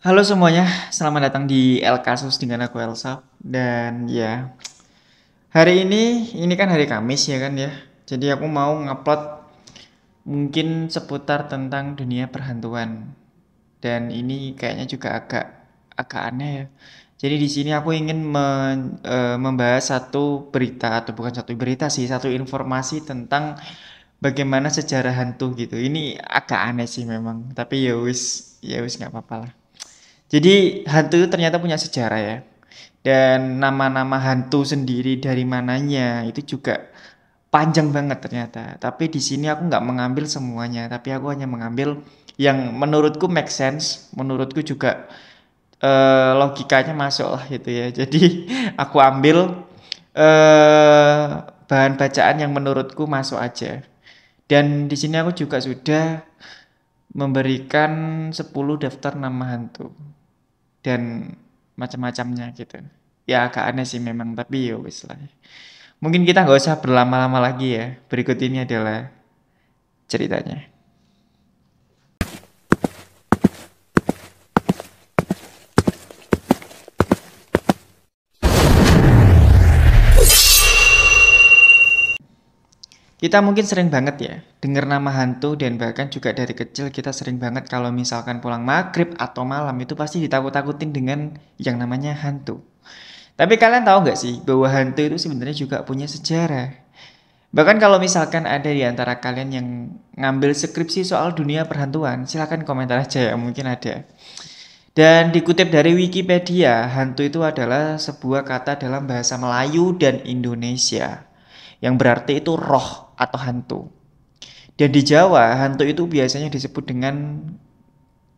Halo semuanya, selamat datang di El Kasus dengan aku Elsa. Dan ya, hari ini kan hari Kamis ya kan ya. Jadi aku mau ngupload mungkin seputar tentang dunia perhantuan. Dan ini kayaknya juga agak agak aneh ya. Jadi di sini aku ingin membahas satu berita atau bukan satu berita sih, satu informasi tentang bagaimana sejarah hantu gitu. Ini agak aneh sih memang, tapi ya wis nggak apa-apa lah. Jadi hantu itu ternyata punya sejarah ya. Dan nama-nama hantu sendiri dari mananya itu juga panjang banget ternyata. Tapi di sini aku nggak mengambil semuanya, tapi aku hanya mengambil yang menurutku make sense, menurutku juga logikanya masuk lah gitu ya. Jadi aku ambil eh, bahan bacaan yang menurutku masuk aja. Dan di sini aku juga sudah memberikan 10 daftar nama hantu dan macam-macamnya gitu. Ya agak aneh sih memang, tapi ya wis lah. Mungkin kita nggak usah berlama-lama lagi ya. Berikut ini adalah ceritanya. Kita mungkin sering banget ya dengar nama hantu dan bahkan juga dari kecil kita sering banget kalau misalkan pulang maghrib atau malam itu pasti ditakut-takutin dengan yang namanya hantu. Tapi kalian tahu nggak sih bahwa hantu itu sebenarnya juga punya sejarah? Bahkan kalau misalkan ada di antara kalian yang ngambil skripsi soal dunia perhantuan, silahkan komentar aja ya, mungkin ada. Dan dikutip dari Wikipedia, hantu itu adalah sebuah kata dalam bahasa Melayu dan Indonesia, yang berarti itu roh atau hantu. Dan di Jawa, hantu itu biasanya disebut dengan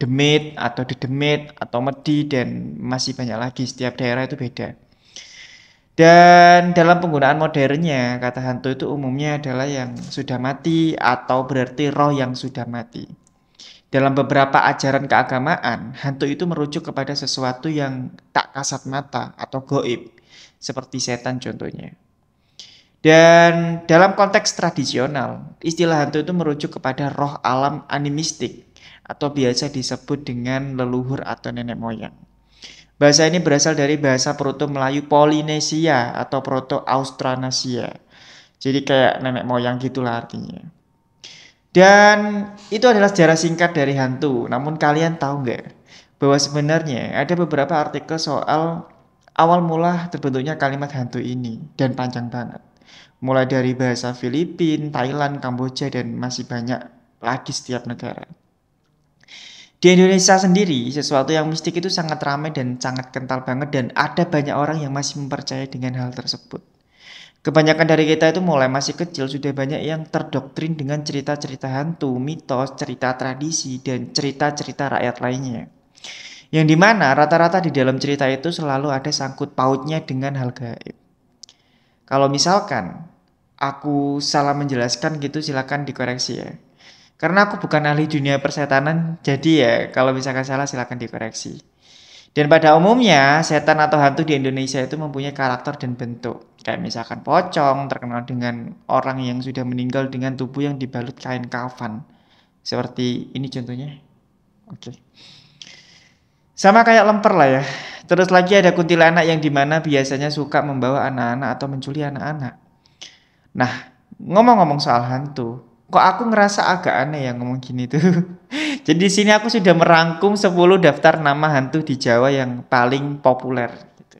demit atau dedemit atau medi dan masih banyak lagi, setiap daerah itu beda. Dan dalam penggunaan modernnya, kata hantu itu umumnya adalah yang sudah mati atau berarti roh yang sudah mati. Dalam beberapa ajaran keagamaan, hantu itu merujuk kepada sesuatu yang tak kasat mata atau goib, seperti setan contohnya. Dan dalam konteks tradisional, istilah hantu itu merujuk kepada roh alam animistik atau biasa disebut dengan leluhur atau nenek moyang. Bahasa ini berasal dari bahasa Proto Melayu Polinesia atau Proto Austranasia. Jadi kayak nenek moyang gitulah artinya. Dan itu adalah sejarah singkat dari hantu. Namun kalian tahu nggak bahwa sebenarnya ada beberapa artikel soal awal mula terbentuknya kalimat hantu ini dan panjang banget. Mulai dari bahasa Filipina, Thailand, Kamboja dan masih banyak lagi setiap negara. Di Indonesia sendiri, sesuatu yang mistik itu sangat ramai dan sangat kental banget dan ada banyak orang yang masih mempercayai dengan hal tersebut. Kebanyakan dari kita itu mulai masih kecil sudah banyak yang terdoktrin dengan cerita-cerita hantu, mitos, cerita tradisi, dan cerita-cerita rakyat lainnya. Yang dimana rata-rata di dalam cerita itu selalu ada sangkut pautnya dengan hal gaib. Kalau misalkan aku salah menjelaskan gitu silakan dikoreksi ya. Karena aku bukan ahli dunia persetanan, jadi ya kalau misalkan salah silakan dikoreksi. Dan pada umumnya, setan atau hantu di Indonesia itu mempunyai karakter dan bentuk. Kayak misalkan pocong, terkenal dengan orang yang sudah meninggal dengan tubuh yang dibalut kain kafan. Seperti ini contohnya. Oke. Sama kayak lemper lah ya. Terus lagi ada kuntilanak yang dimana biasanya suka membawa anak-anak atau menculik anak-anak. Nah, ngomong-ngomong soal hantu, kok aku ngerasa agak aneh ya ngomong gini tuh. Jadi di sini aku sudah merangkum 10 daftar nama hantu di Jawa yang paling populer gitu.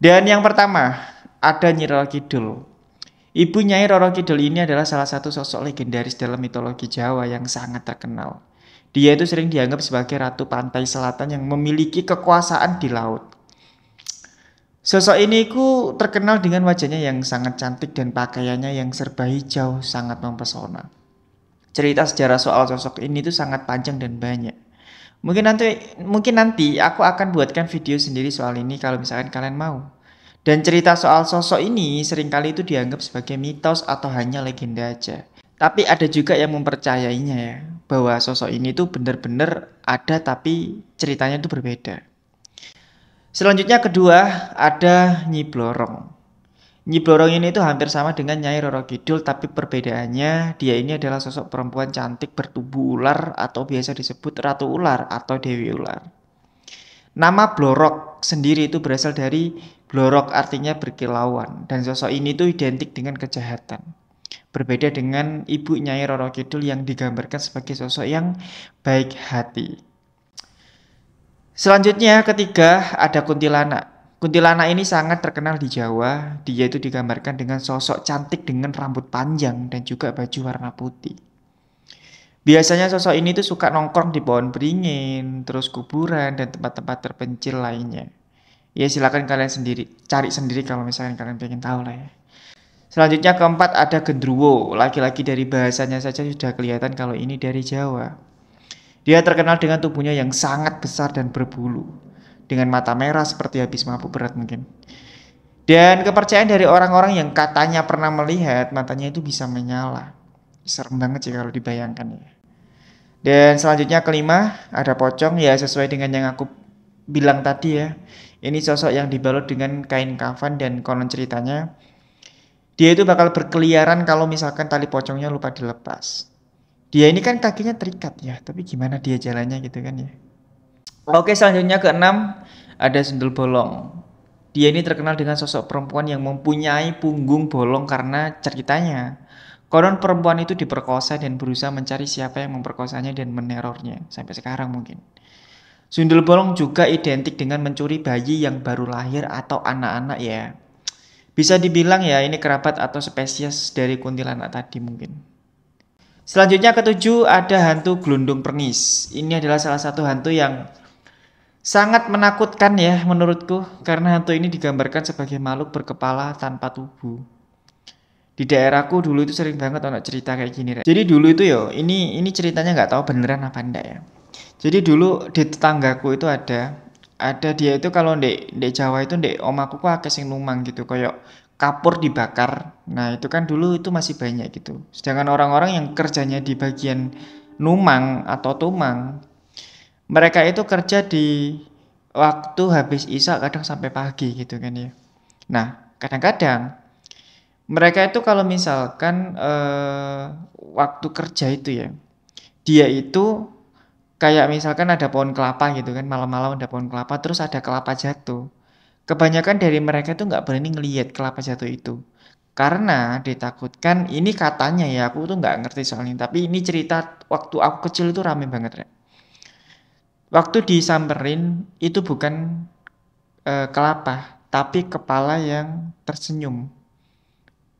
Dan yang pertama, ada Nyi Roro Kidul. Ibu Nyai Roro Kidul ini adalah salah satu sosok legendaris dalam mitologi Jawa yang sangat terkenal. Dia itu sering dianggap sebagai ratu pantai selatan yang memiliki kekuasaan di laut. Sosok ini ku terkenal dengan wajahnya yang sangat cantik dan pakaiannya yang serba hijau sangat mempesona. Cerita sejarah soal sosok ini tuh sangat panjang dan banyak. Mungkin nanti aku akan buatkan video sendiri soal ini kalau misalkan kalian mau. Dan cerita soal sosok ini seringkali itu dianggap sebagai mitos atau hanya legenda aja. Tapi ada juga yang mempercayainya ya, bahwa sosok ini tuh benar-benar ada tapi ceritanya tuh berbeda. Selanjutnya kedua ada Nyi Blorong. Nyi Blorong ini tuh hampir sama dengan Nyai Roro Kidul, tapi perbedaannya dia ini adalah sosok perempuan cantik bertubuh ular atau biasa disebut Ratu Ular atau Dewi Ular. Nama Blorok sendiri itu berasal dari Blorok artinya berkilauan dan sosok ini tuh identik dengan kejahatan. Berbeda dengan ibu Nyai Roro Kidul yang digambarkan sebagai sosok yang baik hati. Selanjutnya ketiga ada kuntilanak. Kuntilanak ini sangat terkenal di Jawa. Dia itu digambarkan dengan sosok cantik dengan rambut panjang dan juga baju warna putih. Biasanya sosok ini tuh suka nongkrong di pohon beringin, terus kuburan dan tempat-tempat terpencil lainnya. Ya silakan kalian sendiri cari sendiri kalau misalkan kalian pengen tahu lah ya. Selanjutnya keempat ada gendruwo. Laki-laki dari bahasanya saja sudah kelihatan kalau ini dari Jawa. Dia terkenal dengan tubuhnya yang sangat besar dan berbulu. Dengan mata merah seperti habis mabuk berat mungkin. Dan kepercayaan dari orang-orang yang katanya pernah melihat matanya itu bisa menyala. Serem banget sih kalau dibayangkan ya. Dan selanjutnya kelima ada pocong ya sesuai dengan yang aku bilang tadi ya. Ini sosok yang dibalut dengan kain kafan dan konon ceritanya dia itu bakal berkeliaran kalau misalkan tali pocongnya lupa dilepas. Dia ini kan kakinya terikat ya, tapi gimana dia jalannya gitu kan ya. Oke, selanjutnya keenam ada sundel bolong. Dia ini terkenal dengan sosok perempuan yang mempunyai punggung bolong karena ceritanya. Konon perempuan itu diperkosa dan berusaha mencari siapa yang memperkosanya dan menerornya. Sampai sekarang mungkin. Sundel bolong juga identik dengan mencuri bayi yang baru lahir atau anak-anak ya. Bisa dibilang ya ini kerabat atau spesies dari kuntilanak tadi mungkin. Selanjutnya ketujuh ada hantu gelundung pernggis. Ini adalah salah satu hantu yang sangat menakutkan ya menurutku. Karena hantu ini digambarkan sebagai makhluk berkepala tanpa tubuh. Di daerahku dulu itu sering banget ono cerita kayak gini. Jadi dulu itu yo, ini ceritanya nggak tahu beneran apa enggak ya. Jadi dulu di tetanggaku itu ada dia itu kalau di Jawa itu di omaku kok akeh sing numang gitu koyok kapur dibakar. Nah, itu kan dulu itu masih banyak gitu. Sedangkan orang-orang yang kerjanya di bagian numang atau tumang, mereka itu kerja di waktu habis isya kadang sampai pagi gitu kan ya. Nah, kadang-kadang mereka itu kalau misalkan waktu kerja itu ya, dia itu kayak misalkan ada pohon kelapa gitu kan, malam-malam ada pohon kelapa, terus ada kelapa jatuh. Kebanyakan dari mereka tuh nggak berani ngelihat kelapa jatuh itu. Karena ditakutkan, ini katanya ya, aku tuh nggak ngerti soalnya. Tapi ini cerita waktu aku kecil itu rame banget ya. Waktu disamperin, itu bukan kelapa, tapi kepala yang tersenyum.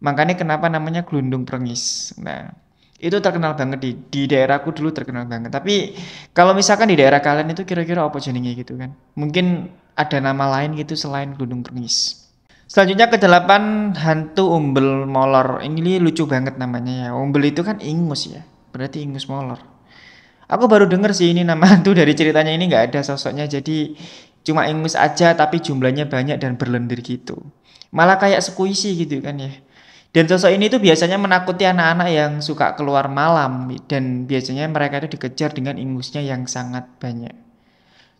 Makanya kenapa namanya gelundung prenggis. Nah, itu terkenal banget di daerahku dulu terkenal banget. Tapi kalau misalkan di daerah kalian itu kira-kira apa jenenge gitu kan? Mungkin ada nama lain gitu selain gelundung prenggis. Selanjutnya kedelapan hantu umbel molor. Ini lucu banget namanya ya. Umbel itu kan ingus ya. Berarti ingus molor. Aku baru denger sih ini nama hantu dari ceritanya ini nggak ada sosoknya. Jadi cuma ingus aja tapi jumlahnya banyak dan berlendir gitu. Malah kayak squishy gitu kan ya. Dan sosok ini tuh biasanya menakuti anak-anak yang suka keluar malam dan biasanya mereka itu dikejar dengan ingusnya yang sangat banyak.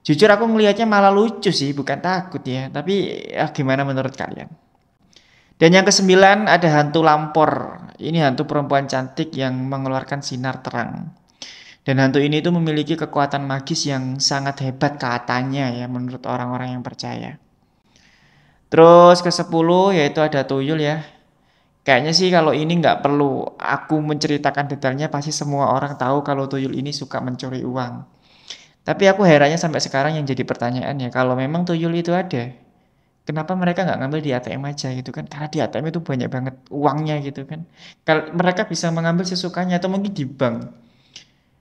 Jujur aku ngelihatnya malah lucu sih, bukan takut ya. Tapi ya gimana menurut kalian? Dan yang kesembilan ada hantu lampor. Ini hantu perempuan cantik yang mengeluarkan sinar terang. Dan hantu ini tuh memiliki kekuatan magis yang sangat hebat katanya ya menurut orang-orang yang percaya. Terus ke 10 yaitu ada tuyul ya. Kayaknya sih kalau ini nggak perlu aku menceritakan detailnya, pasti semua orang tahu kalau tuyul ini suka mencuri uang. Tapi aku herannya sampai sekarang yang jadi pertanyaan ya, kalau memang tuyul itu ada, kenapa mereka nggak ngambil di ATM aja gitu kan? Karena di ATM itu banyak banget uangnya gitu kan. Kalau mereka bisa mengambil sesukanya atau mungkin di bank.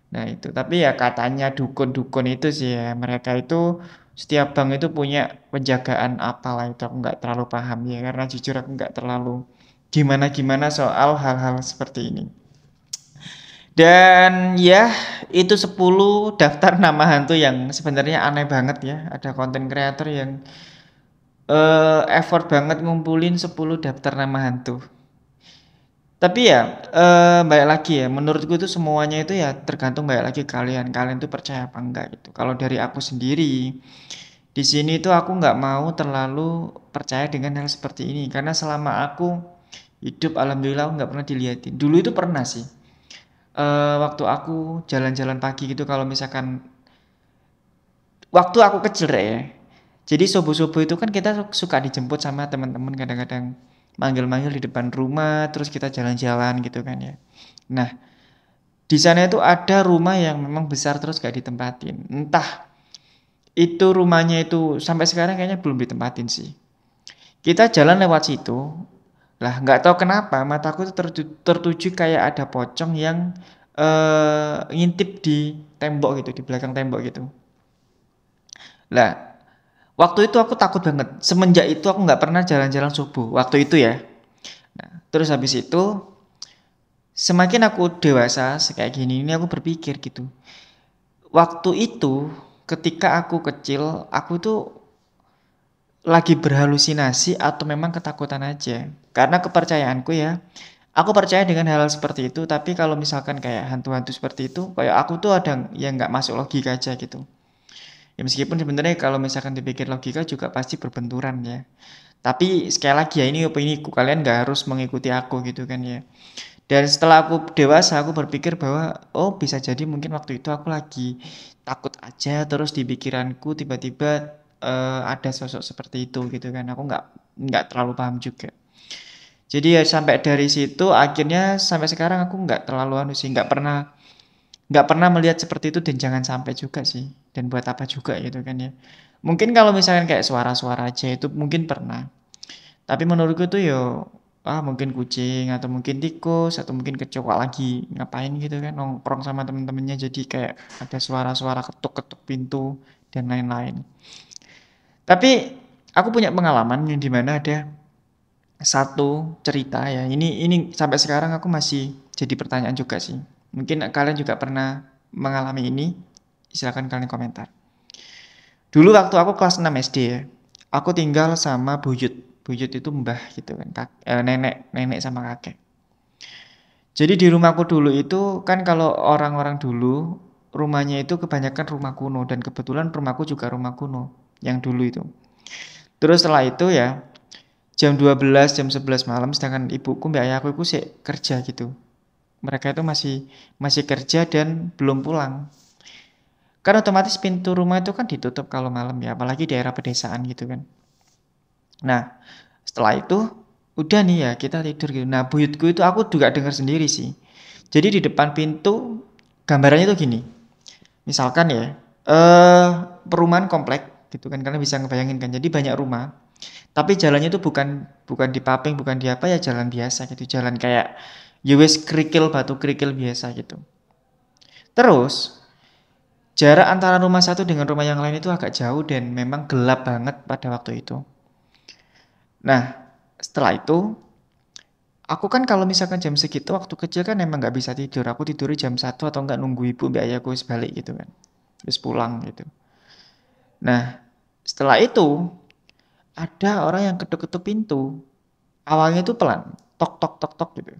Nah itu, tapi ya katanya dukun-dukun itu sih ya, mereka itu setiap bank itu punya penjagaan apalah itu aku nggak terlalu paham ya, karena jujur aku nggak terlalu gimana-gimana soal hal-hal seperti ini. Dan ya itu 10 daftar nama hantu yang sebenarnya aneh banget ya. Ada konten kreator yang effort banget ngumpulin 10 daftar nama hantu. Tapi ya balik lagi ya, menurutku itu semuanya itu ya tergantung balik lagi kalian. Kalian tuh percaya apa enggak gitu. Kalau dari aku sendiri, Di sini tuh aku nggak mau terlalu percaya dengan hal seperti ini karena selama aku hidup alhamdulillah aku nggak pernah diliatin. Dulu itu pernah sih. Waktu aku jalan-jalan pagi gitu kalau misalkan waktu aku kecil Rek, ya. Jadi subuh-subuh itu kan kita suka dijemput sama teman-teman kadang-kadang manggil-manggil di depan rumah terus kita jalan-jalan gitu kan ya. Nah, di sana itu ada rumah yang memang besar terus gak ditempatin. Entah itu rumahnya itu sampai sekarang kayaknya belum ditempatin sih. Kita jalan lewat situ, lah nggak tahu kenapa mataku tuh tertuju kayak ada pocong yang ngintip di tembok gitu, di belakang tembok gitu. Lah, waktu itu aku takut banget. Semenjak itu aku nggak pernah jalan-jalan subuh. Waktu itu ya. Nah, terus habis itu semakin aku dewasa kayak gini ini aku berpikir gitu. Waktu itu ketika aku kecil, aku tuh lagi berhalusinasi atau memang ketakutan aja. Karena kepercayaanku ya, aku percaya dengan hal-hal seperti itu, tapi kalau misalkan kayak hantu-hantu seperti itu, kayak aku tuh ada yang nggak masuk logika aja gitu. Ya meskipun sebenarnya kalau misalkan dipikir logika juga pasti berbenturan ya. Tapi sekali lagi ya ini opiniku, kalian nggak harus mengikuti aku gitu kan ya. Dan setelah aku dewasa aku berpikir bahwa oh bisa jadi mungkin waktu itu aku lagi takut aja terus di pikiranku tiba-tiba ada sosok seperti itu gitu kan. Aku nggak terlalu paham juga. Jadi ya sampai dari situ akhirnya sampai sekarang aku nggak terlalu anu sih nggak pernah melihat seperti itu dan jangan sampai juga sih. Dan buat apa juga gitu kan ya. Mungkin kalau misalkan kayak suara-suara aja itu mungkin pernah. Tapi menurutku tuh yo mungkin kucing atau mungkin tikus atau mungkin kecoa lagi ngapain gitu kan nongkrong sama temen-temennya jadi kayak ada suara-suara ketuk-ketuk pintu dan lain-lain. Tapi aku punya pengalaman yang dimana ada satu cerita ya. Ini sampai sekarang aku masih jadi pertanyaan juga sih. Mungkin kalian juga pernah mengalami ini. Silakan kalian komentar. Dulu waktu aku kelas 6 SD ya. Aku tinggal sama buyut. Buyut itu mbah gitu kan. Nenek sama kakek. Jadi di rumahku dulu itu kan kalau orang-orang dulu rumahnya itu kebanyakan rumah kuno dan kebetulan rumahku juga rumah kuno yang dulu itu. Terus setelah itu ya jam 12 jam 11 malam sedangkan ibuku mbak ayahku itu sih kerja gitu. Mereka itu masih masih kerja dan belum pulang. Kan otomatis pintu rumah itu kan ditutup kalau malam ya, apalagi daerah pedesaan gitu kan. Nah, setelah itu udah nih ya kita tidur gitu. Nah, buyutku itu aku juga dengar sendiri sih. Jadi di depan pintu gambarannya tuh gini. Misalkan ya, perumahan komplek gitu kan karena bisa ngebayangin kan. Jadi banyak rumah. Tapi jalannya itu bukan bukan di paving, bukan di apa ya jalan biasa gitu. Jalan kayak ya wes kerikil batu kerikil biasa gitu. Terus jarak antara rumah satu dengan rumah yang lain itu agak jauh dan memang gelap banget pada waktu itu. Nah, setelah itu aku kan kalau misalkan jam segitu waktu kecil kan emang nggak bisa tidur. Aku tidur jam 1 atau enggak nunggu ibu mbak ayahku balik gitu kan. Terus pulang gitu. Nah, setelah itu ada orang yang ketuk-ketuk pintu. Awalnya itu pelan, tok tok tok tok gitu.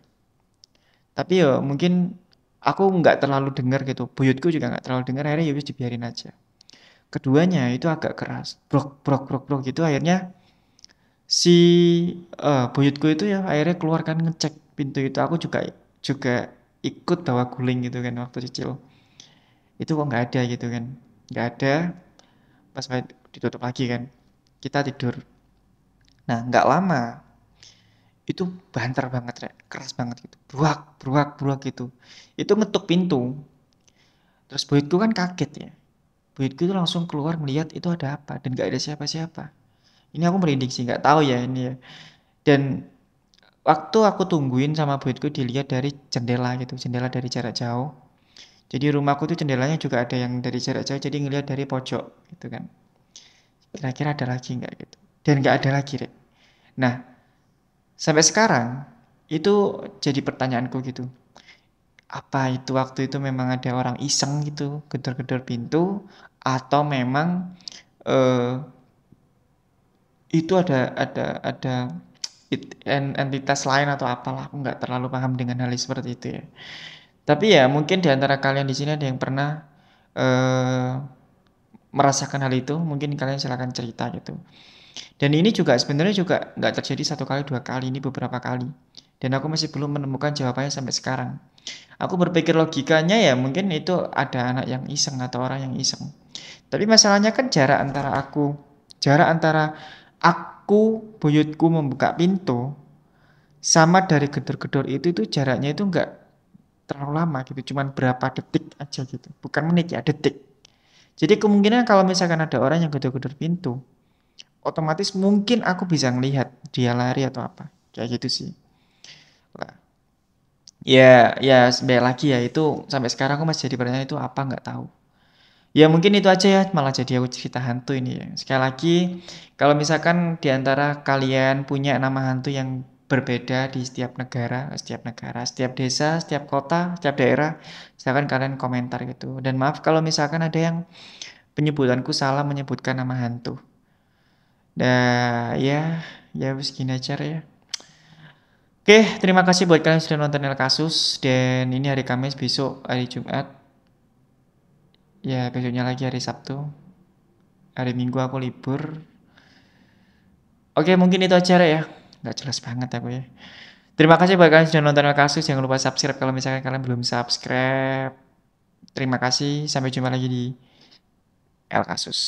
Tapi ya mungkin aku nggak terlalu dengar gitu. Buyutku juga nggak terlalu dengar. Akhirnya ya wis dibiarin aja. Keduanya itu agak keras, brok brok brok brok gitu. Akhirnya si buyutku itu ya akhirnya keluar kan ngecek pintu itu. Aku juga juga ikut bawa guling gitu kan waktu kecil. Itu kok nggak ada gitu kan, nggak ada. Pas ditutup lagi kan, kita tidur. Nah nggak lama itu banter banget Rek. Keras banget gitu, bruak bruak bruak gitu. Itu ngetuk pintu. Terus buyutku kan kaget ya. Buyutku itu langsung keluar melihat itu ada apa dan nggak ada siapa-siapa. Ini aku merinding sih nggak tahu ya ini ya. Dan waktu aku tungguin sama buyutku dilihat dari jendela gitu, jendela dari jarak jauh. Jadi rumahku tuh jendelanya juga ada yang dari jarak jauh, jadi ngelihat dari pojok gitu kan. Kira-kira ada lagi nggak gitu. Dan nggak ada lagi, Rek. Nah, sampai sekarang itu jadi pertanyaanku gitu. Apa itu waktu itu memang ada orang iseng gitu, gedor-gedor pintu, atau memang eh, itu ada entitas lain atau apalah aku nggak terlalu paham dengan hal seperti itu ya. Tapi ya mungkin di antara kalian di sini ada yang pernah eh, merasakan hal itu, mungkin kalian silahkan cerita gitu. Dan ini juga sebenarnya juga nggak terjadi 1 kali, 2 kali, ini beberapa kali. Dan aku masih belum menemukan jawabannya sampai sekarang. Aku berpikir logikanya ya mungkin itu ada anak yang iseng atau orang yang iseng. Tapi masalahnya kan jarak antara aku, buyutku membuka pintu sama dari gedor-gedor itu jaraknya itu nggak terlalu lama gitu, cuman berapa detik aja gitu. Bukan menit ya, detik. Jadi kemungkinan kalau misalkan ada orang yang gedor-gedor pintu, otomatis mungkin aku bisa ngelihat dia lari atau apa. Kayak gitu sih. Lah, ya sebaik lagi ya itu sampai sekarang aku masih jadi pertanyaan itu apa nggak tahu. Ya mungkin itu aja ya, malah jadi aku cerita hantu ini ya. Sekali lagi, kalau misalkan di antara kalian punya nama hantu yang berbeda di setiap negara, setiap desa, setiap kota, setiap daerah, silakan kalian komentar gitu. Dan maaf kalau misalkan ada yang penyebutanku salah menyebutkan nama hantu. Nah, ya segini aja ya. Oke, terima kasih buat kalian yang sudah nonton El Kasus dan ini hari Kamis, besok hari Jumat. Ya, besoknya lagi hari Sabtu. Hari Minggu aku libur. Oke, mungkin itu aja ya. Nggak jelas banget aku ya. Terima kasih buat kalian yang sudah nonton El Kasus. Jangan lupa subscribe kalau misalkan kalian belum subscribe. Terima kasih. Sampai jumpa lagi di El Kasus.